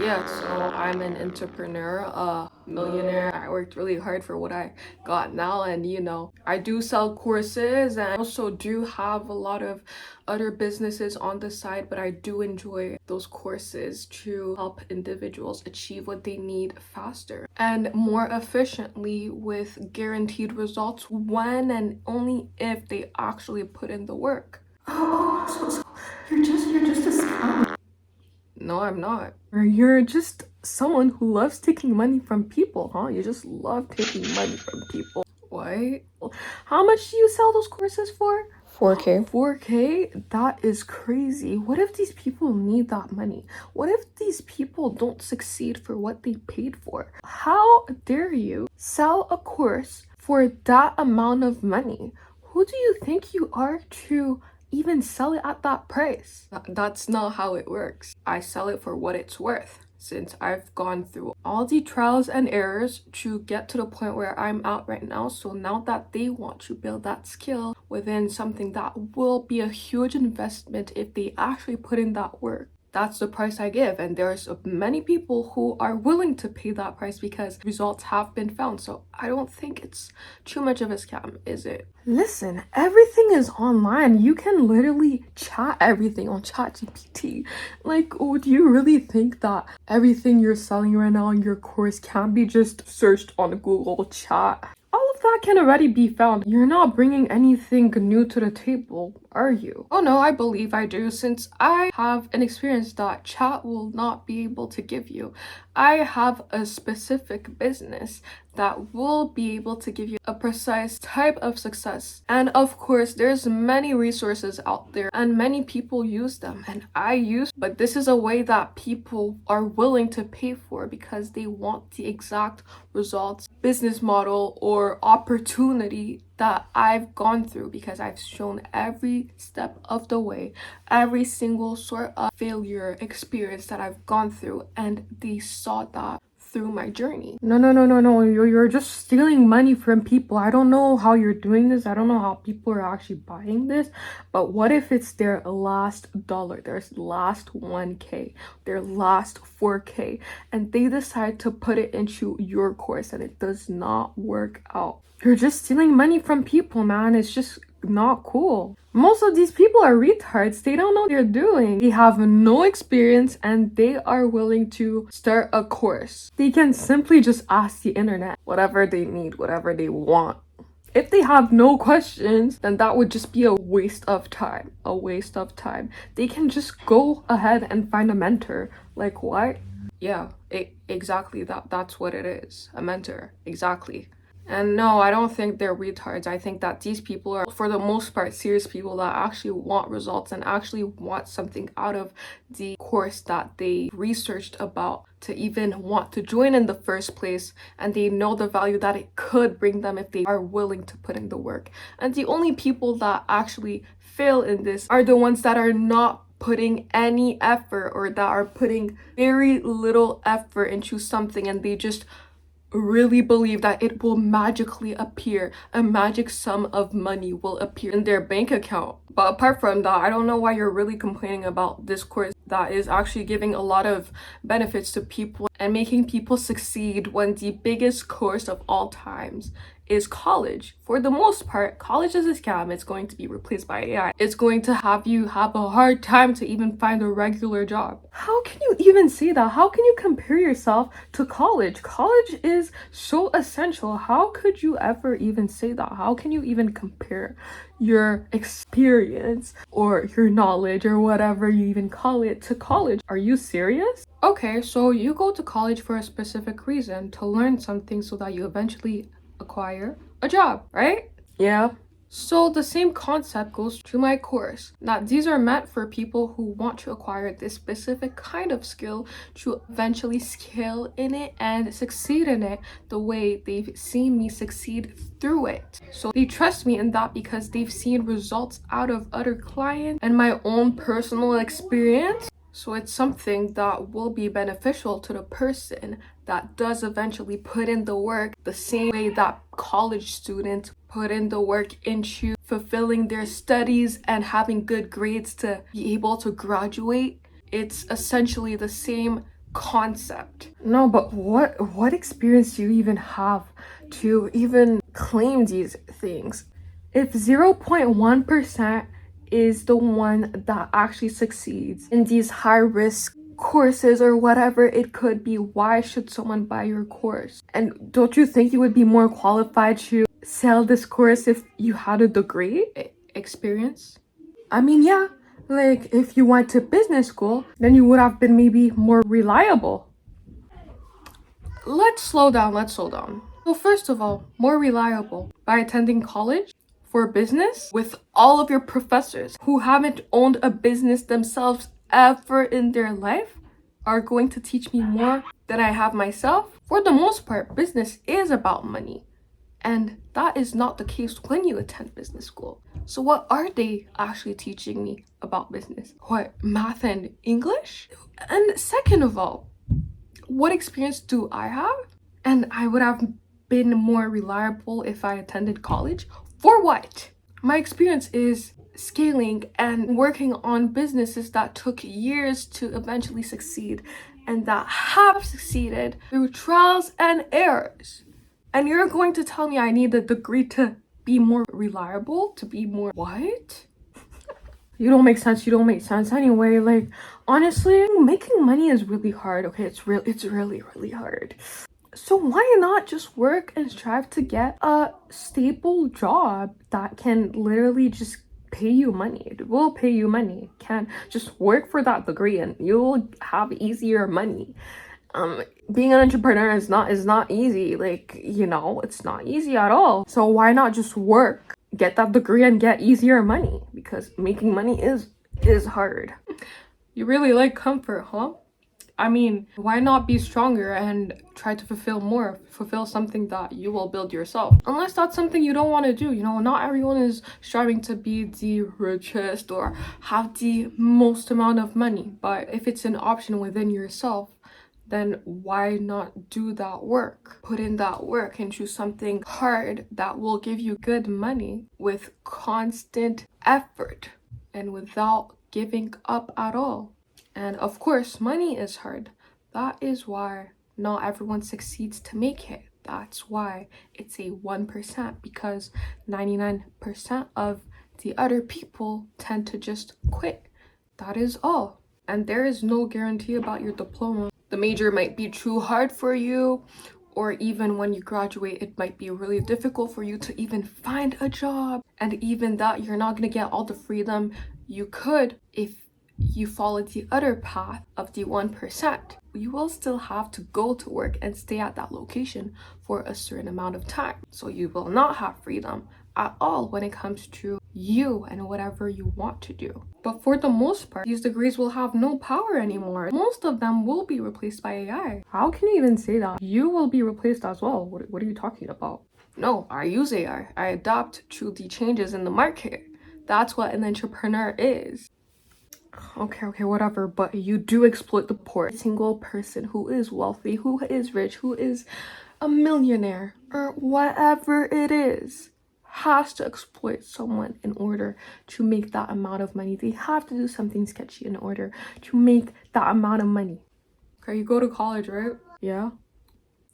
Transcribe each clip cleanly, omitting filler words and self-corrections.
Yeah, so I'm an entrepreneur, a millionaire. I worked really hard for what I got now, and I do sell courses and I also do have a lot of other businesses on the side, but I do enjoy those courses to help individuals achieve what they need faster and more efficiently with guaranteed results when and only if they actually put in the work. So you're just a scammer. No, I'm not. Or you're just someone who loves taking money from people, huh? You just love taking money from people. What? How much do you sell those courses for? 4K. 4K? That is crazy. What if these people need that money? What if these people don't succeed for what they paid for? How dare you sell a course for that amount of money? Who do you think you are to even sell it at that price? That's not how it works. I sell it for what it's worth. Since I've gone through all the trials and errors to get to the point where I'm at right now. So now that they want to build that skill within something that will be a huge investment if they actually put in that work, that's the price I give. And there's many people who are willing to pay that price because results have been found. So I don't think it's too much of a scam, is it? Listen, everything is online. You can literally chat everything on ChatGPT. Like, oh, do you really think that everything you're selling right now in your course can be just searched on Google Chat? All of that can already be found. You're not bringing anything new to the table, are you? Oh no, I believe I do, since I have an experience that chat will not be able to give you. I have a specific business that will be able to give you a precise type of success. And of course, there's many resources out there and many people use them and I use, but this is a way that people are willing to pay for because they want the exact results, business model or opportunity that I've gone through because I've shown every step of the way, every single sort of failure experience that I've gone through, and they saw that through my journey. No, no, no, no, no. You're just stealing money from people. I don't know how you're doing this. I don't know how people are actually buying this. But what if it's their last dollar, their last 1K, their last 4K, and they decide to put it into your course and it does not work out? You're just stealing money from people, man. It's just not cool. Most of these people are retards. They don't know what they're doing. They have no experience and they are willing to start a course. They can simply just ask the internet whatever they need, whatever they want. If they have no questions, then that would just be a waste of time. A waste of time. They can just go ahead and find a mentor. Like what? Yeah, exactly. That's what it is. A mentor. Exactly. And no, I don't think they're retards. I think that these people are, for the most part, serious people that actually want results and actually want something out of the course that they researched about to even want to join in the first place. And they know the value that it could bring them if they are willing to put in the work. And the only people that actually fail in this are the ones that are not putting any effort or that are putting very little effort into something and they just really believe that it will magically appear. A magic sum of money will appear in their bank account. But apart from that, I don't know why you're really complaining about this course that is actually giving a lot of benefits to people and making people succeed when the biggest course of all times is college. For the most part, college is a scam. It's going to be replaced by AI. It's going to have you have a hard time to even find a regular job. How can you even say that? How can you compare yourself to college? College is so essential. How could you ever even say that? How can you even compare your experience or your knowledge or whatever you even call it to college? Are you serious? Okay, so you go to college for a specific reason, to learn something so that you eventually acquire a job, right? Yeah. So the same concept goes to my course. Now, these are meant for people who want to acquire this specific kind of skill to eventually scale in it and succeed in it the way they've seen me succeed through it. So they trust me in that because they've seen results out of other clients and my own personal experience. So it's something that will be beneficial to the person that does eventually put in the work the same way that college students put in the work into fulfilling their studies and having good grades to be able to graduate. It's essentially the same concept. No, but what experience do you even have to even claim these things? If 0.1% is the one that actually succeeds in these high risk courses or whatever it could be, why should someone buy your course? And don't you think you would be more qualified to sell this course if you had a degree experience? I mean, yeah, like if you went to business school, then you would have been maybe more reliable. Let's slow down. So first of all, more reliable by attending college for business with all of your professors who haven't owned a business themselves ever in their life are going to teach me more than I have myself. For the most part, business is about money. And that is not the case when you attend business school. So what are they actually teaching me about business? What, math and English? And second of all, what experience do I have? And I would have been more reliable if I attended college. For what? My experience is scaling and working on businesses that took years to eventually succeed and that have succeeded through trials and errors. And you're going to tell me I need a degree to be more reliable, to be more what? You don't make sense anyway. Like, honestly, making money is really hard. Okay, it's really hard. So why not just work and strive to get a stable job that can literally just pay you money? It will pay you money. Can just work for that degree and you'll have easier money. Being an entrepreneur is not easy. Like, it's not easy at all. So why not just work, get that degree and get easier money? Because making money is hard. You really like comfort, huh? I mean, why not be stronger and try to fulfill something that you will build yourself? Unless that's something you don't want to do. Not everyone is striving to be the richest or have the most amount of money. But if it's an option within yourself, then why not do that work? Put in that work and choose something hard that will give you good money with constant effort and without giving up at all. And of course, money is hard. That is why not everyone succeeds to make it. That's why it's a 1% because 99% of the other people tend to just quit. That is all. And there is no guarantee about your diploma. The major might be too hard for you, or even when you graduate, it might be really difficult for you to even find a job. And even that, you're not going to get all the freedom you could if you follow the other path of the 1%. You will still have to go to work and stay at that location for a certain amount of time. So you will not have freedom at all when it comes to you and whatever you want to do. But for the most part, these degrees will have no power anymore. Most of them will be replaced by AI. How can you even say that? You will be replaced as well. What are you talking about? No, I use AI. I adapt to the changes in the market. That's what an entrepreneur is. Okay, whatever, but you do exploit the poor. Every single person who is wealthy, who is rich, who is a millionaire, or whatever it is, has to exploit someone in order to make that amount of money. They have to do something sketchy in order to make that amount of money. Okay, you go to college, right? Yeah.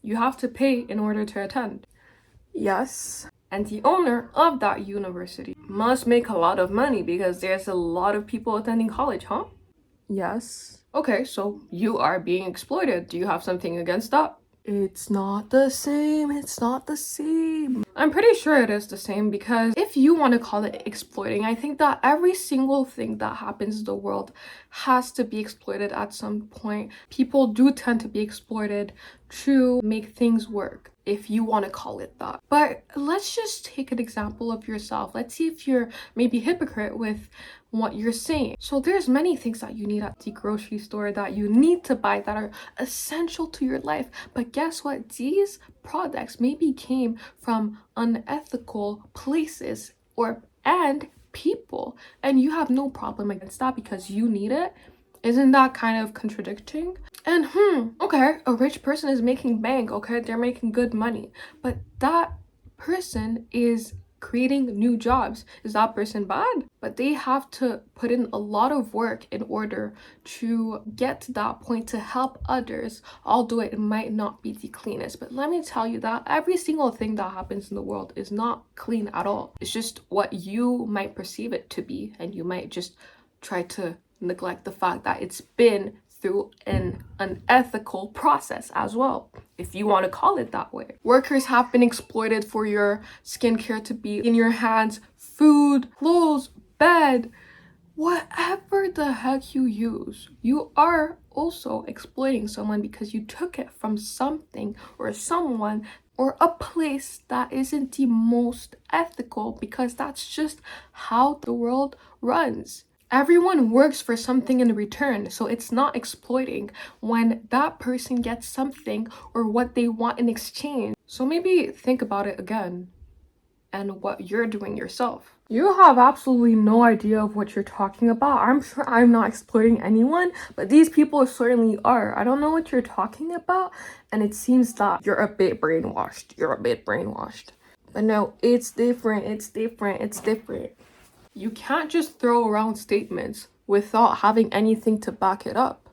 You have to pay in order to attend. Yes. And the owner of that university must make a lot of money because there's a lot of people attending college, huh? Yes. Okay, so you are being exploited. Do you have something against that? It's not the same. I'm pretty sure it is the same because if you want to call it exploiting, I think that every single thing that happens in the world has to be exploited at some point. People do tend to be exploited to make things work, if you want to call it that. But let's just take an example of yourself. Let's see if you're maybe hypocrite with what you're saying. So there's many things that you need at the grocery store that you need to buy that are essential to your life. But guess what? These products maybe came from unethical places and people, and you have no problem against that because you need it. Isn't that kind of contradicting? And okay, a rich person is making bank, okay? They're making good money. But that person is creating new jobs. Is that person bad? But they have to put in a lot of work in order to get to that point to help others, although it might not be the cleanest. But let me tell you that every single thing that happens in the world is not clean at all. It's just what you might perceive it to be, and you might just try to neglect the fact that it's been through an unethical process as well, if you want to call it that way. Workers have been exploited for your skincare to be in your hands, food, clothes, bed, whatever the heck you use. You are also exploiting someone because you took it from something or someone or a place that isn't the most ethical, because that's just how the world runs. Everyone works for something in return, so it's not exploiting when that person gets something or what they want in exchange. So maybe think about it again and what you're doing yourself. You have absolutely no idea of what you're talking about. I'm sure I'm not exploiting anyone, but these people certainly are. I don't know what you're talking about, and it seems that you're a bit brainwashed. You're a bit brainwashed. But no, it's different. It's different. It's different. You can't just throw around statements without having anything to back it up.